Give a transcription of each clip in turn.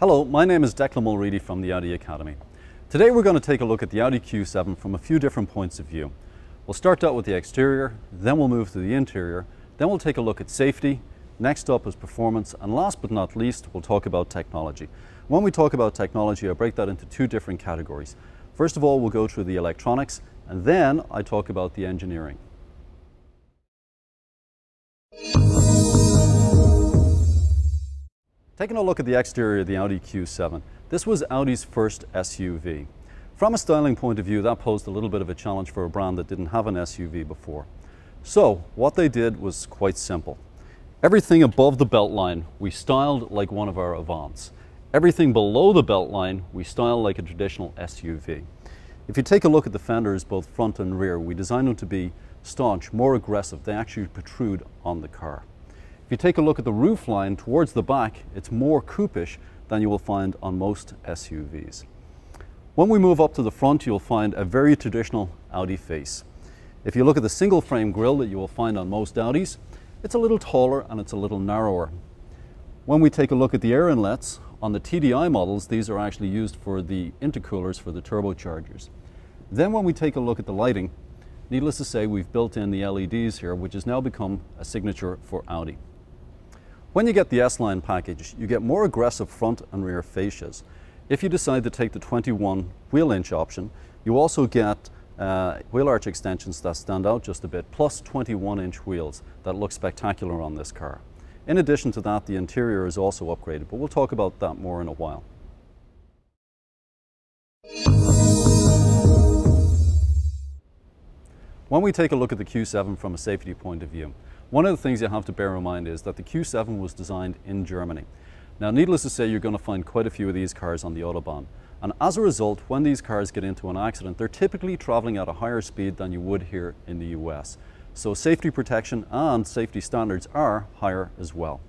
Hello, my name is Declan Mulready from the Audi Academy. Today we're going to take a look at the Audi Q7 from a few different points of view. We'll start out with the exterior, then we'll move to the interior, then we'll take a look at safety, next up is performance, and last but not least we'll talk about technology. When we talk about technology, I break that into two different categories. First of all, we'll go through the electronics, and then I talk about the engineering. Taking a look at the exterior of the Audi Q7, this was Audi's first SUV. From a styling point of view, that posed a little bit of a challenge for a brand that didn't have an SUV before. So what they did was quite simple. Everything above the beltline we styled like one of our Avants. Everything below the beltline we styled like a traditional SUV. If you take a look at the fenders, both front and rear, we designed them to be staunch, more aggressive. They actually protrude on the car. If you take a look at the roofline towards the back, it's more coupe-ish than you will find on most SUVs. When we move up to the front, you'll find a very traditional Audi face. If you look at the single frame grille that you will find on most Audis, it's a little taller and it's a little narrower. When we take a look at the air inlets, on the TDI models, these are actually used for the intercoolers for the turbochargers. Then when we take a look at the lighting, needless to say, we've built in the LEDs here, which has now become a signature for Audi. When you get the S-Line package, you get more aggressive front and rear fascias. If you decide to take the 21 wheel inch option, you also get wheel arch extensions that stand out just a bit, plus 21 inch wheels that look spectacular on this car. In addition to that, the interior is also upgraded, but we'll talk about that more in a while. When we take a look at the Q7 from a safety point of view, one of the things you have to bear in mind is that the Q7 was designed in Germany. Now, needless to say, you're going to find quite a few of these cars on the Autobahn. And as a result, when these cars get into an accident, they're typically traveling at a higher speed than you would here in the US. So safety protection and safety standards are higher as well.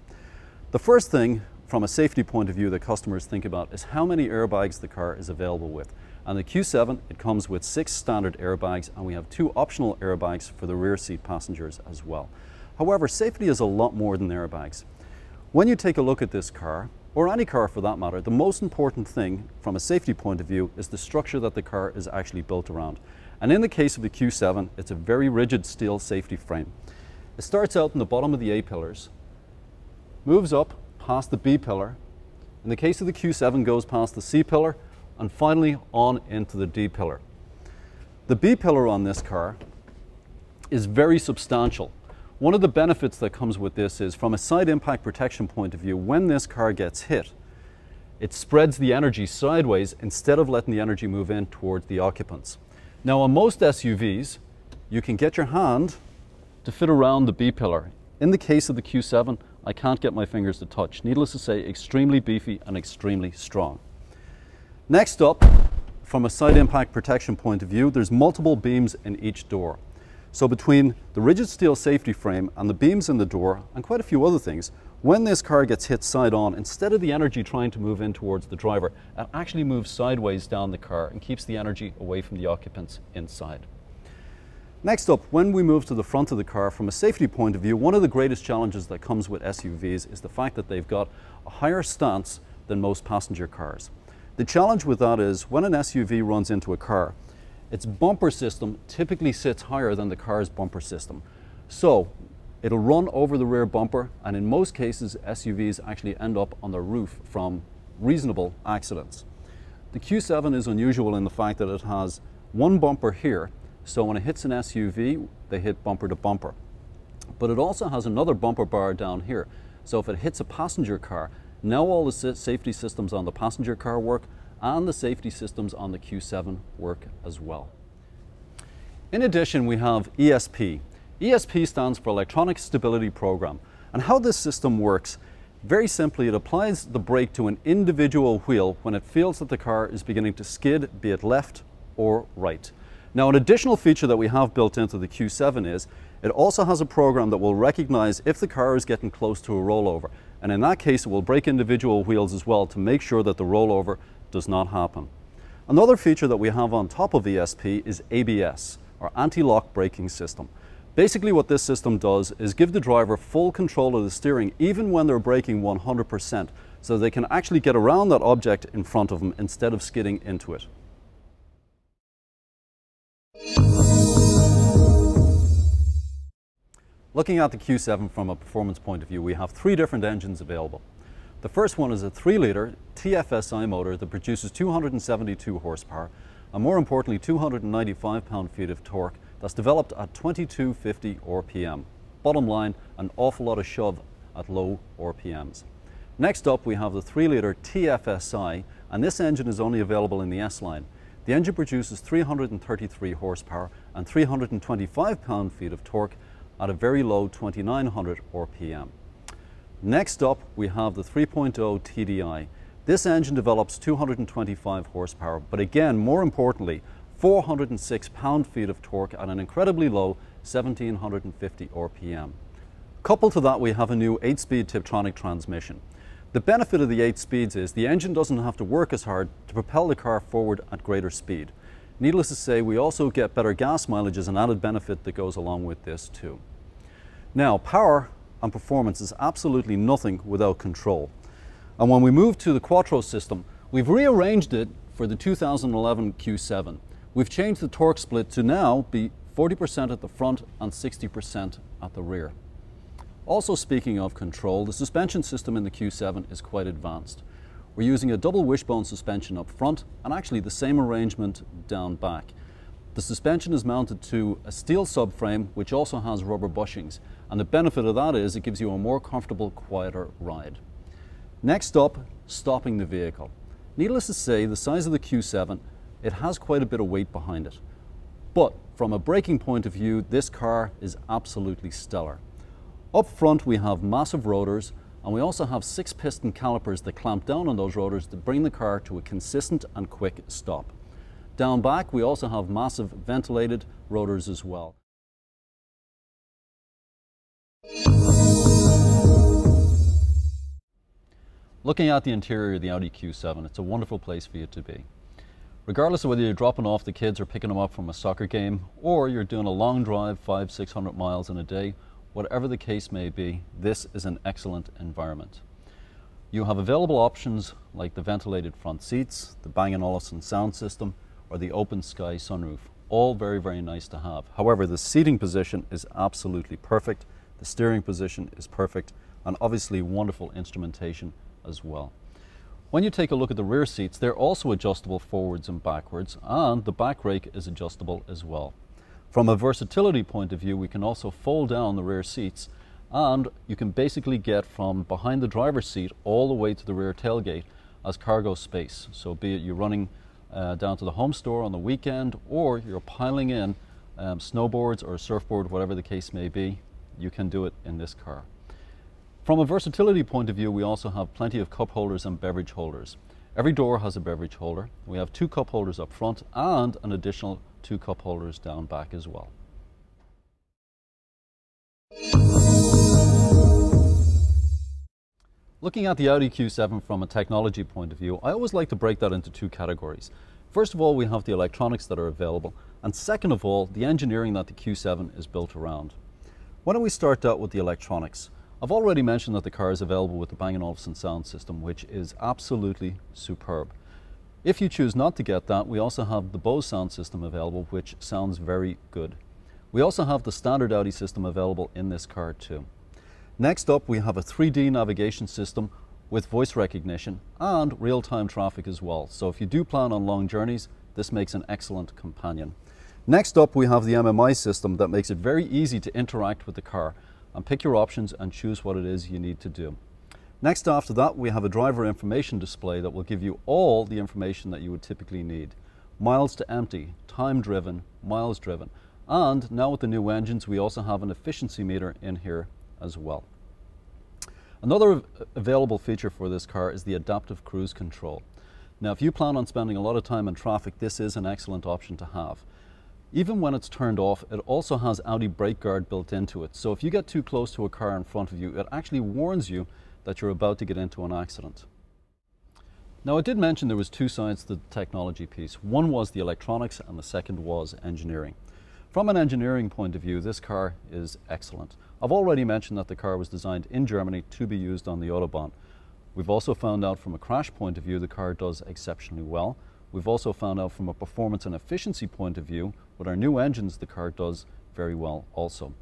The first thing from a safety point of view that customers think about is how many airbags the car is available with. And the Q7, it comes with 6 standard airbags, and we have 2 optional airbags for the rear seat passengers as well. However, safety is a lot more than airbags. When you take a look at this car, or any car for that matter, the most important thing from a safety point of view is the structure that the car is actually built around. And in the case of the Q7, it's a very rigid steel safety frame. It starts out in the bottom of the A pillars, moves up past the B pillar. In the case of the Q7, goes past the C pillar, and finally on into the D pillar. The B pillar on this car is very substantial. One of the benefits that comes with this is, from a side impact protection point of view, when this car gets hit, it spreads the energy sideways instead of letting the energy move in towards the occupants. Now, on most SUVs, you can get your hand to fit around the B pillar. In the case of the Q7, I can't get my fingers to touch. Needless to say, extremely beefy and extremely strong. Next up, from a side impact protection point of view, there's multiple beams in each door. So between the rigid steel safety frame and the beams in the door, and quite a few other things, when this car gets hit side on, instead of the energy trying to move in towards the driver, it actually moves sideways down the car and keeps the energy away from the occupants inside. Next up, when we move to the front of the car, from a safety point of view, one of the greatest challenges that comes with SUVs is the fact that they've got a higher stance than most passenger cars. The challenge with that is, when an SUV runs into a car, its bumper system typically sits higher than the car's bumper system. So it'll run over the rear bumper, and in most cases SUVs actually end up on the roof from reasonable accidents. The Q7 is unusual in the fact that it has one bumper here, so when it hits an SUV, they hit bumper to bumper. But it also has another bumper bar down here, so if it hits a passenger car, now all the safety systems on the passenger car work, and the safety systems on the Q7 work as well. In addition, we have ESP. ESP stands for Electronic Stability Program. And how this system works, very simply, it applies the brake to an individual wheel when it feels that the car is beginning to skid, be it left or right. Now, an additional feature that we have built into the Q7 is it also has a program that will recognize if the car is getting close to a rollover. And in that case, it will brake individual wheels as well to make sure that the rollover does not happen. Another feature that we have on top of ESP is ABS, or anti-lock braking system. Basically what this system does is give the driver full control of the steering even when they're braking 100%. so they can actually get around that object in front of them instead of skidding into it. Looking at the Q7 from a performance point of view, we have three different engines available. The first one is a 3-litre TFSI motor that produces 272 horsepower and, more importantly, 295 pound-feet of torque that's developed at 2250 RPM. Bottom line, an awful lot of shove at low RPMs. Next up, we have the 3-litre TFSI, and this engine is only available in the S-Line. The engine produces 333 horsepower and 325 pound-feet of torque at a very low 2900 RPM. Next up, we have the 3.0 TDI. This engine develops 225 horsepower, but again, more importantly, 406 pound-feet of torque at an incredibly low 1750 RPM. Coupled to that, we have a new 8-speed Tiptronic transmission. The benefit of the 8 speeds is the engine doesn't have to work as hard to propel the car forward at greater speed. Needless to say, we also get better gas mileage as an added benefit that goes along with this too. Now, power and performance is absolutely nothing without control. And when we move to the Quattro system, we've rearranged it for the 2011 Q7. We've changed the torque split to now be 40% at the front and 60% at the rear. Also, speaking of control, the suspension system in the Q7 is quite advanced. We're using a double wishbone suspension up front and actually the same arrangement down back. The suspension is mounted to a steel subframe which also has rubber bushings, and the benefit of that is it gives you a more comfortable, quieter ride. Next up, stopping the vehicle. Needless to say, the size of the Q7, it has quite a bit of weight behind it. But from a braking point of view, this car is absolutely stellar. Up front we have massive rotors, and we also have 6-piston calipers that clamp down on those rotors to bring the car to a consistent and quick stop. Down back we also have massive ventilated rotors as well. Looking at the interior of the Audi Q7, it's a wonderful place for you to be. Regardless of whether you're dropping off the kids or picking them up from a soccer game, or you're doing a long drive, 500-600 miles in a day, whatever the case may be, this is an excellent environment. You have available options like the ventilated front seats, the Bang & Olufsen sound system, or the open sky sunroof. All very, very nice to have. However, the seating position is absolutely perfect, the steering position is perfect, and obviously wonderful instrumentation as well. When you take a look at the rear seats, they're also adjustable forwards and backwards, and the back rake is adjustable as well. From a versatility point of view, we can also fold down the rear seats, and you can basically get from behind the driver's seat all the way to the rear tailgate as cargo space. So be it you're running down to the home store on the weekend, or you're piling in snowboards or a surfboard, whatever the case may be, you can do it in this car. From a versatility point of view, we also have plenty of cup holders and beverage holders. Every door has a beverage holder. We have 2 cup holders up front and an additional 2 cup holders down back as well. Looking at the Audi Q7 from a technology point of view, I always like to break that into 2 categories. First of all, we have the electronics that are available, and second of all, the engineering that the Q7 is built around. Why don't we start out with the electronics? I've already mentioned that the car is available with the Bang & Olufsen sound system, which is absolutely superb. If you choose not to get that, we also have the Bose sound system available, which sounds very good. We also have the standard Audi system available in this car too. Next up, we have a 3D navigation system with voice recognition and real-time traffic as well. So if you do plan on long journeys, this makes an excellent companion. Next up, we have the MMI system that makes it very easy to interact with the car and pick your options and choose what it is you need to do. Next after that, we have a driver information display that will give you all the information that you would typically need. Miles to empty, time driven, miles driven, and now with the new engines we also have an efficiency meter in here as well. Another available feature for this car is the adaptive cruise control. Now if you plan on spending a lot of time in traffic, this is an excellent option to have. Even when it's turned off, it also has Audi brake guard built into it. So if you get too close to a car in front of you, it actually warns you that you're about to get into an accident. Now I did mention there was 2 sides to the technology piece. One was the electronics and the second was engineering. From an engineering point of view, this car is excellent. I've already mentioned that the car was designed in Germany to be used on the Autobahn. We've also found out from a crash point of view the car does exceptionally well. We've also found out from a performance and efficiency point of view, with our new engines the car does very well also.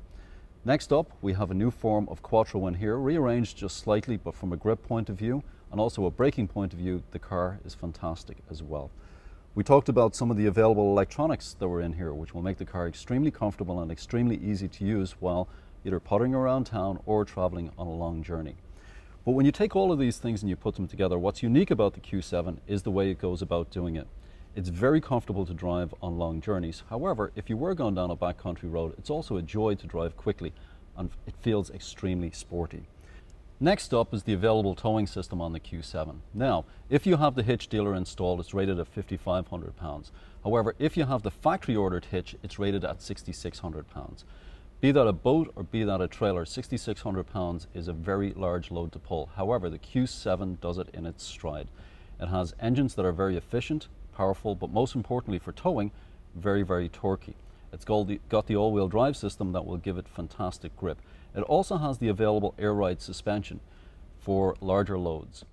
Next up, we have a new form of Quattro in here, rearranged just slightly, but from a grip point of view and also a braking point of view, the car is fantastic as well. We talked about some of the available electronics that were in here, which will make the car extremely comfortable and extremely easy to use while either puttering around town or traveling on a long journey. But when you take all of these things and you put them together, what's unique about the Q7 is the way it goes about doing it. It's very comfortable to drive on long journeys. However, if you were going down a backcountry road, it's also a joy to drive quickly and it feels extremely sporty. Next up is the available towing system on the Q7. Now, if you have the hitch dealer installed, it's rated at £5,500. However, if you have the factory ordered hitch, it's rated at £6,600. Be that a boat or be that a trailer, £6,600 is a very large load to pull. However, the Q7 does it in its stride. It has engines that are very efficient, powerful, but most importantly for towing, very, very torquey. It's got the all-wheel drive system that will give it fantastic grip. It also has the available air ride suspension for larger loads.